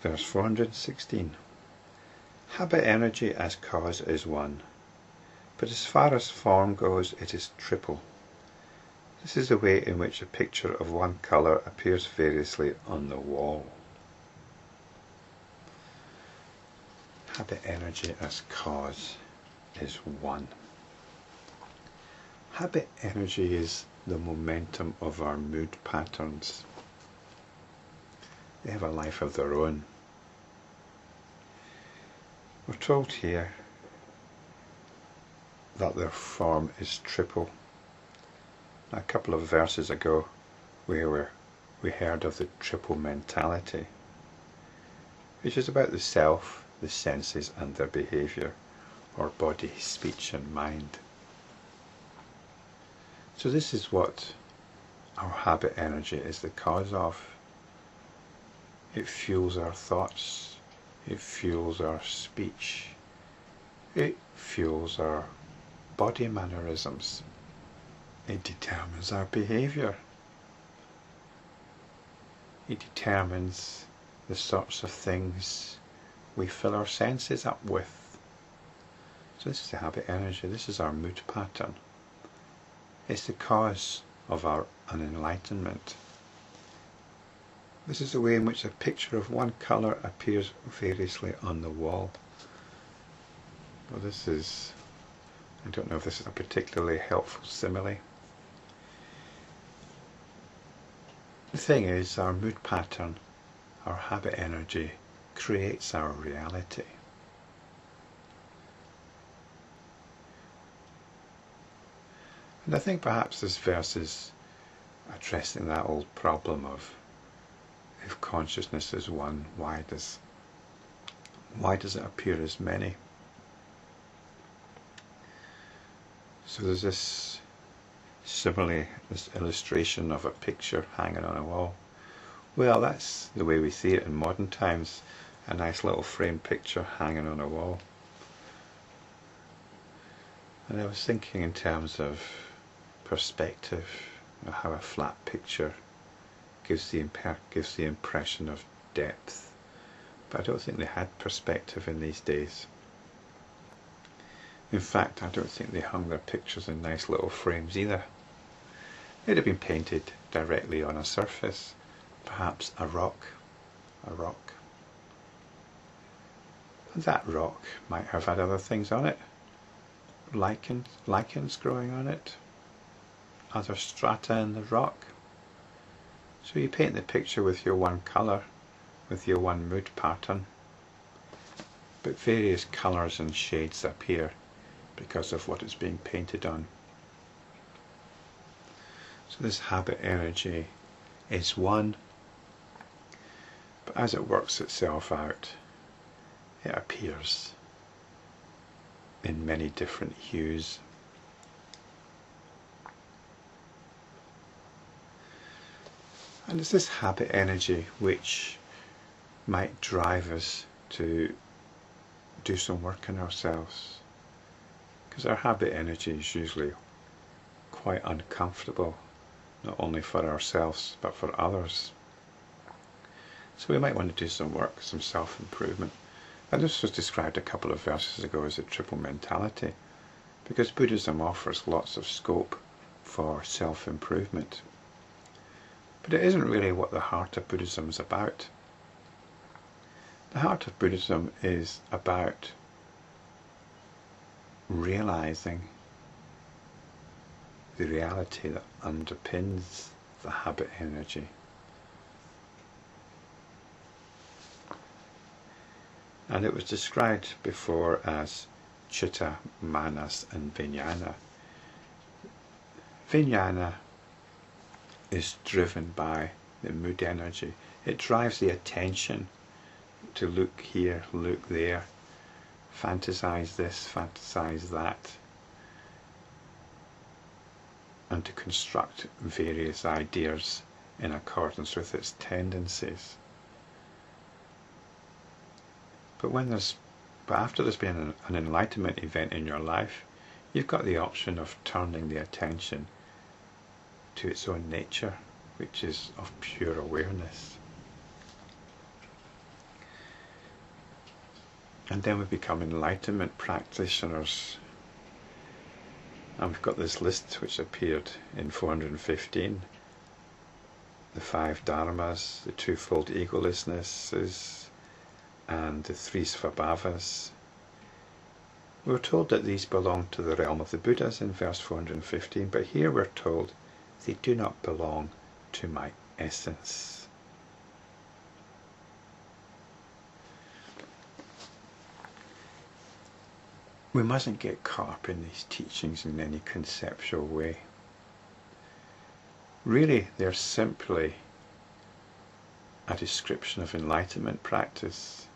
Verse 416. Habit energy as cause is one, but as far as form goes it is triple. This is the way in which a picture of one colour appears variously on the wall. Habit energy as cause is one. Habit energy is the momentum of our mood patterns. They have a life of their own. We're told here that their form is triple. A couple of verses ago we heard of the triple mentality, which is about the self, the senses and their behaviour, or body, speech and mind. So this is what our habit energy is the cause of. It fuels our thoughts, it fuels our speech, it fuels our body mannerisms, it determines our behaviour, it determines the sorts of things we fill our senses up with. So this is the habit energy, this is our mood pattern. It's the cause of our unenlightenment. This is the way in which a picture of one colour appears variously on the wall. Well, this is, I don't know if this is a particularly helpful simile. The thing is, our mood pattern, our habit energy, creates our reality. And I think perhaps this verse is addressing that old problem of, if consciousness is one, why does it appear as many? So there's this simile, this illustration of a picture hanging on a wall. Well, that's the way we see it in modern times, a nice little framed picture hanging on a wall. And I was thinking in terms of perspective, how a flat picture gives the impression of depth, but I don't think they had perspective in these days. In fact, I don't think they hung their pictures in nice little frames either. They'd have been painted directly on a surface, perhaps a rock. And that rock might have had other things on it, lichens growing on it, other strata in the rock. So you paint the picture with your one colour, with your one mood pattern, but various colours and shades appear because of what it's being painted on. So this habit energy is one, but as it works itself out, it appears in many different hues. And it's this habit energy which might drive us to do some work in ourselves, because our habit energy is usually quite uncomfortable, not only for ourselves but for others. So we might want to do some work, some self-improvement. And this was described a couple of verses ago as a triple mentality, because Buddhism offers lots of scope for self-improvement. But it isn't really what the heart of Buddhism is about. The heart of Buddhism is about realizing the reality that underpins the habit energy. And it was described before as Citta, Manas and Vijnana. Vijnana is driven by the mood energy. It drives the attention to look here, look there, fantasize this, fantasize that, and to construct various ideas in accordance with its tendencies. But after there's been an enlightenment event in your life, you've got the option of turning the attention to its own nature, which is of pure awareness. And then we become enlightenment practitioners. And we've got this list which appeared in 415. The 5 Dharmas, the twofold egolessnesses, and the 3 Svabhavas. We were told that these belong to the realm of the Buddhas in verse 415, but here we're told they do not belong to my essence. We mustn't get caught up in these teachings in any conceptual way. Really, they're simply a description of enlightenment practice.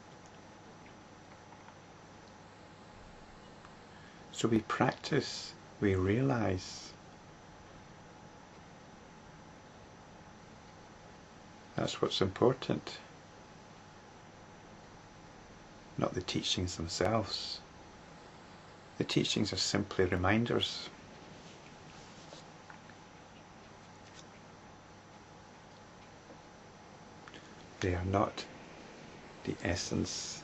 So we practice, we realize. That's what's important. Not the teachings themselves. The teachings are simply reminders. They are not the essence.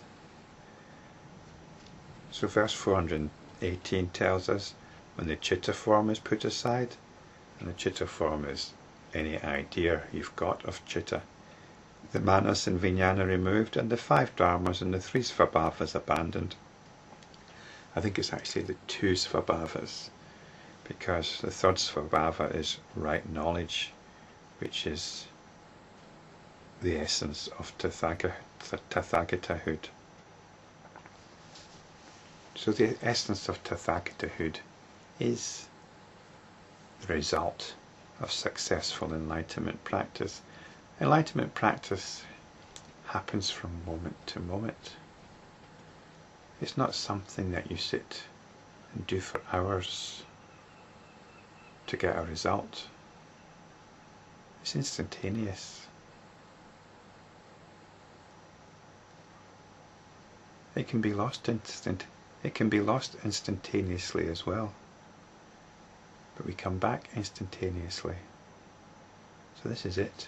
So verse 418 tells us when the Citta-form is put aside, and the Citta-form is any idea you've got of Citta, the Manas and Vijnana removed, and the 5 Dharmas and the 3 Svabhavas abandoned. I think it's actually the 2 Svabhavas, because the 3rd Svabhava is right knowledge, which is the essence of Tathagatahood. So the essence of Tathagatahood is the result of successful enlightenment practice. Enlightenment practice happens from moment to moment. It's not something that you sit and do for hours to get a result. It's instantaneous. It can be lost instantaneously as well. But we come back instantaneously. So this is it.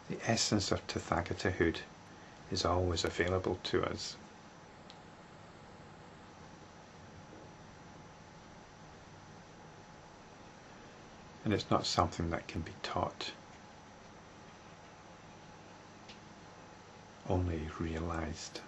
The essence of Tathagatahood is always available to us. And it's not something that can be taught, only realized.